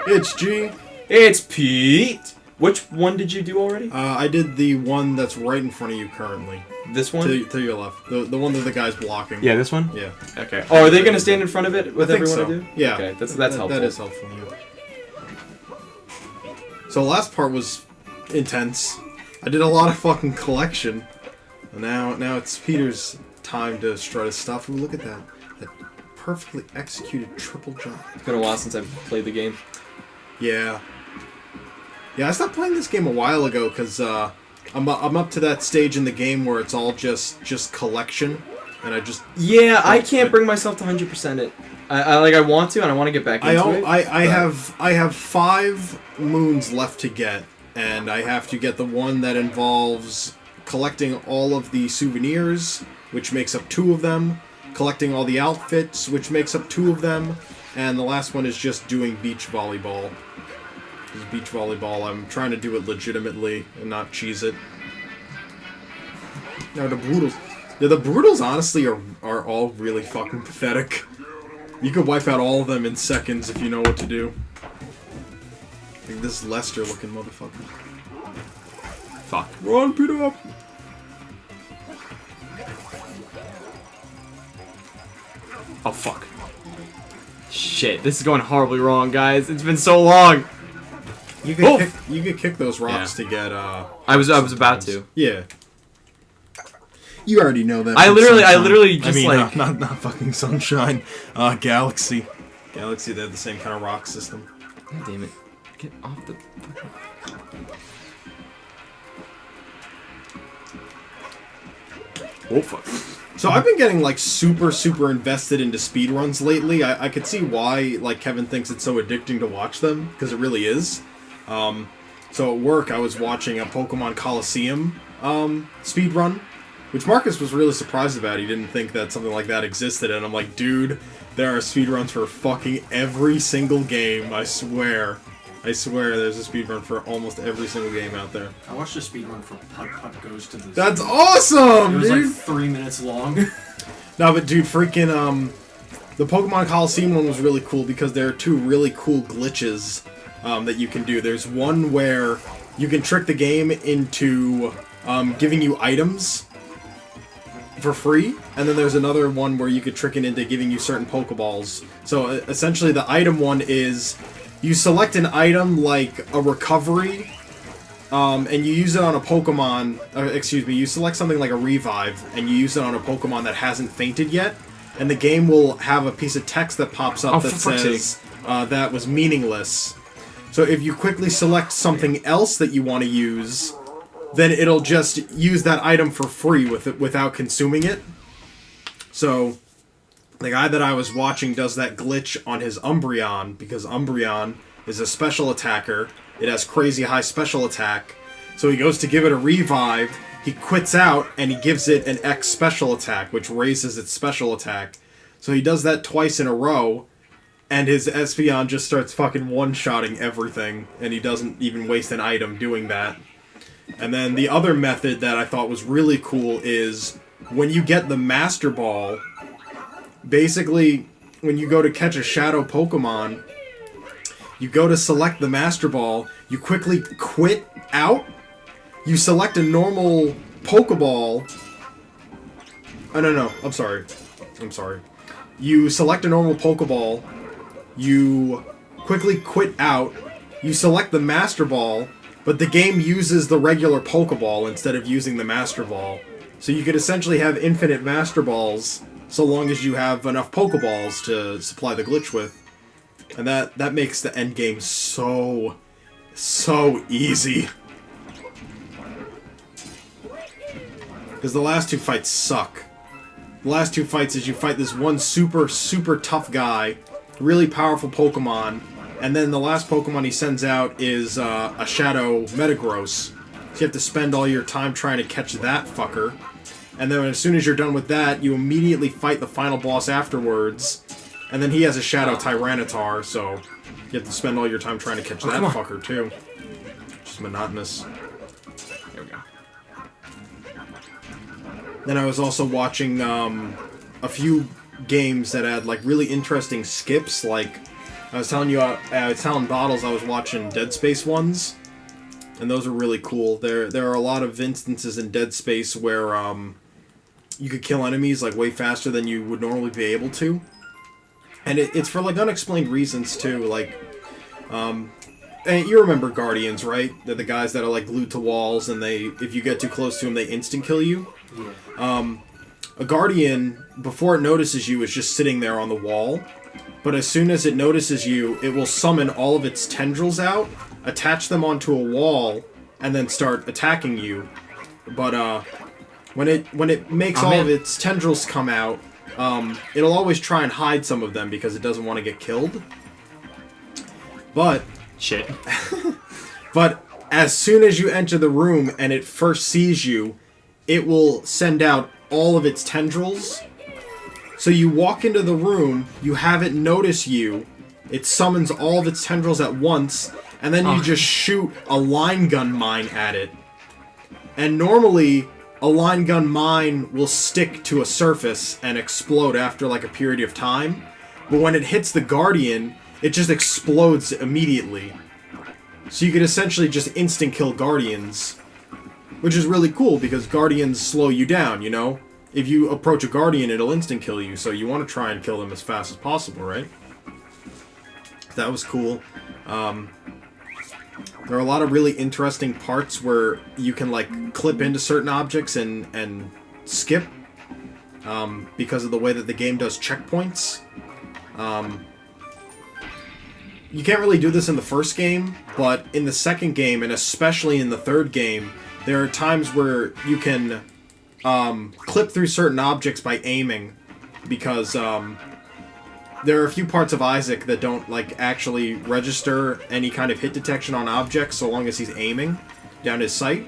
It's G. It's Pete. Which one did you do already? I did the one that's right in front of you currently. This one? To your left. The one that the guy's blocking. Yeah, this one? Yeah. Okay. Oh, are they going to stand in front of it with everyone so. to do? Yeah. Okay, that's helpful. That is helpful, yeah. So the last part was intense. I did a lot of fucking collection. And now it's Peter's time to strut his stuff. Ooh, look at that. That perfectly executed triple jump. It's been a while since I've played the game. Yeah. Yeah, I stopped playing this game a while ago because I'm up to that stage in the game where it's all just collection, and I just I can't bring myself to 100% it. I want to, and I want to get back into it. I have 5 moons left to get, and I have to get the one that involves collecting all of the souvenirs, which makes up 2 of them, collecting all the outfits, which makes up 2 of them, and the last one is just doing beach volleyball. Beach volleyball, I'm trying to do it legitimately and not cheese it. Now the Brutals. Yeah, the Brutals honestly are all really fucking pathetic. You could wipe out all of them in seconds if you know what to do. Like this Lester looking motherfucker. Fuck. Run, Peter up! Oh, fuck. Shit, this is going horribly wrong, guys. It's been so long. You could kick those rocks to get I was about to. Yeah. You already know that. I literally just like not fucking Sunshine. Galaxy. Galaxy, they have the same kind of rock system. God damn it. Get off the Oh fuck. So I've been getting like super invested into speedruns lately. I could see why like Kevin thinks it's so addicting to watch them, because it really is. So at work I was watching a Pokemon Coliseum speedrun, which Marcus was really surprised about. He didn't think that something like that existed, and I'm like, dude, there are speedruns for fucking every single game, I swear. I swear there's a speedrun for almost every single game out there. I watched a speedrun for Putt Putt Goes to the... That's awesome, It was dude! like 3 minutes long. No, but dude, freaking, the Pokemon Coliseum one was really cool because there are 2 really cool glitches that you can do. There's one where you can trick the game into giving you items for free, and then there's another one where you could trick it into giving you certain Pokeballs. So essentially the item one is you select an item like a recovery, and you use it on a Pokemon, you select something like a revive, and you use it on a Pokemon that hasn't fainted yet, and the game will have a piece of text that pops up that says, that was meaningless. So if you quickly select something else that you want to use, then it'll just use that item for free without consuming it. So the guy that I was watching does that glitch on his Umbreon, because Umbreon is a special attacker. It has crazy high special attack. So he goes to give it a revive, he quits out, and he gives it an X special attack, which raises its special attack. So he does that twice in a row, and his Espeon just starts fucking one-shotting everything, and he doesn't even waste an item doing that. And then the other method that I thought was really cool is when you get the Master Ball, basically, when you go to catch a Shadow Pokemon, you go to select the Master Ball, you quickly quit out, you select a normal Pokeball. Oh, no, I'm sorry. You select a normal Pokeball, you quickly quit out, you select the Master Ball, but the game uses the regular Pokeball instead of using the Master Ball. So you could essentially have infinite Master Balls so long as you have enough Pokeballs to supply the glitch with. And that makes the end game so easy. Because the last 2 fights suck. The last 2 fights is you fight this one super tough guy, really powerful Pokemon, and then the last Pokemon he sends out is a Shadow Metagross. So you have to spend all your time trying to catch that fucker. And then as soon as you're done with that, you immediately fight the final boss afterwards. And then he has a Shadow Tyranitar, so you have to spend all your time trying to catch that fucker too. Just monotonous. There we go. Then I was also watching a few games that had like really interesting skips, like I was telling you, I was telling Bottles I was watching Dead Space ones, and those are really cool. There are a lot of instances in Dead Space where you could kill enemies like way faster than you would normally be able to, and it's for like unexplained reasons too. Like, and you remember Guardians, right? They're the guys that are like glued to walls, and if you get too close to them, they instant kill you. Yeah. A Guardian, before it notices you, is just sitting there on the wall. But as soon as it notices you, it will summon all of its tendrils out, attach them onto a wall, and then start attacking you. But when it makes all of its tendrils come out, it'll always try and hide some of them because it doesn't want to get killed. But Shit. but as soon as you enter the room and it first sees you, it will send out all of its tendrils. So you walk into the room, you have it notice you, it summons all of its tendrils at once, and then you just shoot a line gun mine at it. And normally, a line gun mine will stick to a surface and explode after like a period of time. But when it hits the Guardian, it just explodes immediately. So you could essentially just instant kill Guardians. Which is really cool because Guardians slow you down, you know? If you approach a Guardian, it'll instant kill you, so you want to try and kill them as fast as possible, right? That was cool. There are a lot of really interesting parts where you can, like, clip into certain objects and skip because of the way that the game does checkpoints. You can't really do this in the first game, but in the second game, and especially in the third game, there are times where you can clip through certain objects by aiming, because there are a few parts of Isaac that don't like actually register any kind of hit detection on objects so long as he's aiming down his sight.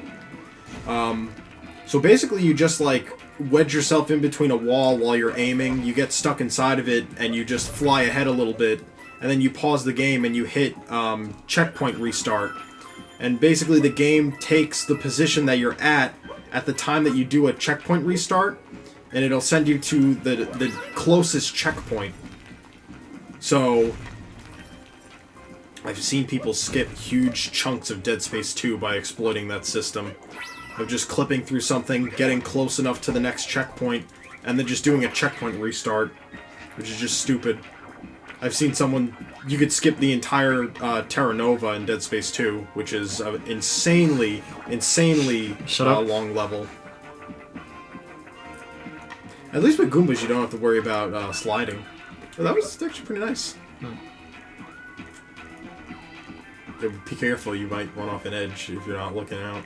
So basically you just like wedge yourself in between a wall while you're aiming, you get stuck inside of it, and you just fly ahead a little bit, and then you pause the game and you hit checkpoint restart. And basically the game takes the position that you're at the time that you do a checkpoint restart, and it'll send you to the closest checkpoint. So, I've seen people skip huge chunks of Dead Space 2 by exploiting that system. Of just clipping through something, getting close enough to the next checkpoint, and then just doing a checkpoint restart, which is just stupid. I've seen someone... You could skip the entire Terra Nova in Dead Space 2, which is an insanely long level. At least with Goombas, you don't have to worry about sliding. Oh, that was actually pretty nice. Yeah, be careful, you might run off an edge if you're not looking out.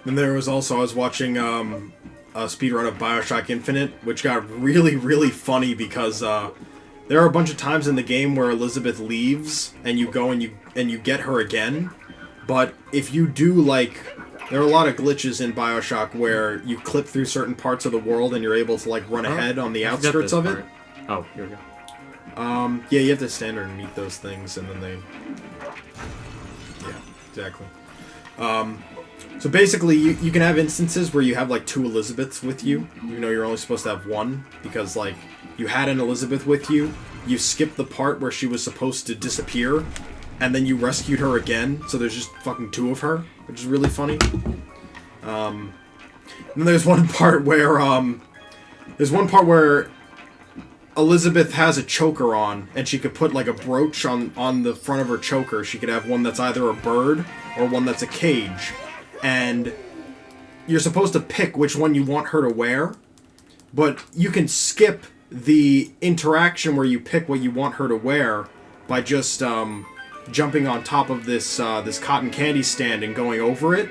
And there was also, I was watching a speedrun of Bioshock Infinite, which got really, really funny because there are a bunch of times in the game where Elizabeth leaves, and you go and you get her again. But if you do, like, there are a lot of glitches in Bioshock where you clip through certain parts of the world and you're able to, like, run ahead on the outskirts of it. Oh, here we go. Yeah, you have to stand underneath those things, and then they... Yeah, exactly. So basically, you can have instances where you have, like, 2 Elizabeths with you, even though you're only supposed to have 1, because, like, you had an Elizabeth with you, you skipped the part where she was supposed to disappear, and then you rescued her again, so there's just fucking 2 of her, which is really funny. And then there's one part where, Elizabeth has a choker on, and she could put, like, a brooch on the front of her choker. She could have one that's either a bird or one that's a cage. And you're supposed to pick which one you want her to wear, but you can skip the interaction where you pick what you want her to wear by just jumping on top of this this cotton candy stand and going over it.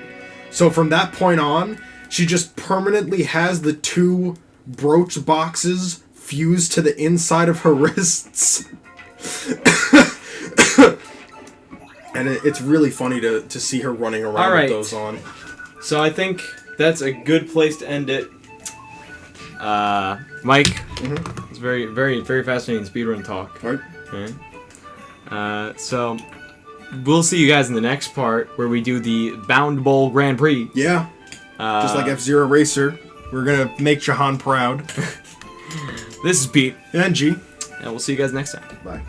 So from that point on, she just permanently has the 2 brooch boxes fused to the inside of her wrists. And it's really funny to see her running around with those on. So I think that's a good place to end it. Mike, it's very, very, very fascinating speedrun talk. Right. Okay. So we'll see you guys in the next part where we do the Bound Bowl Grand Prix. Yeah. Just like F-Zero Racer. We're gonna make Jahan proud. This is Pete. And G. And we'll see you guys next time. Bye.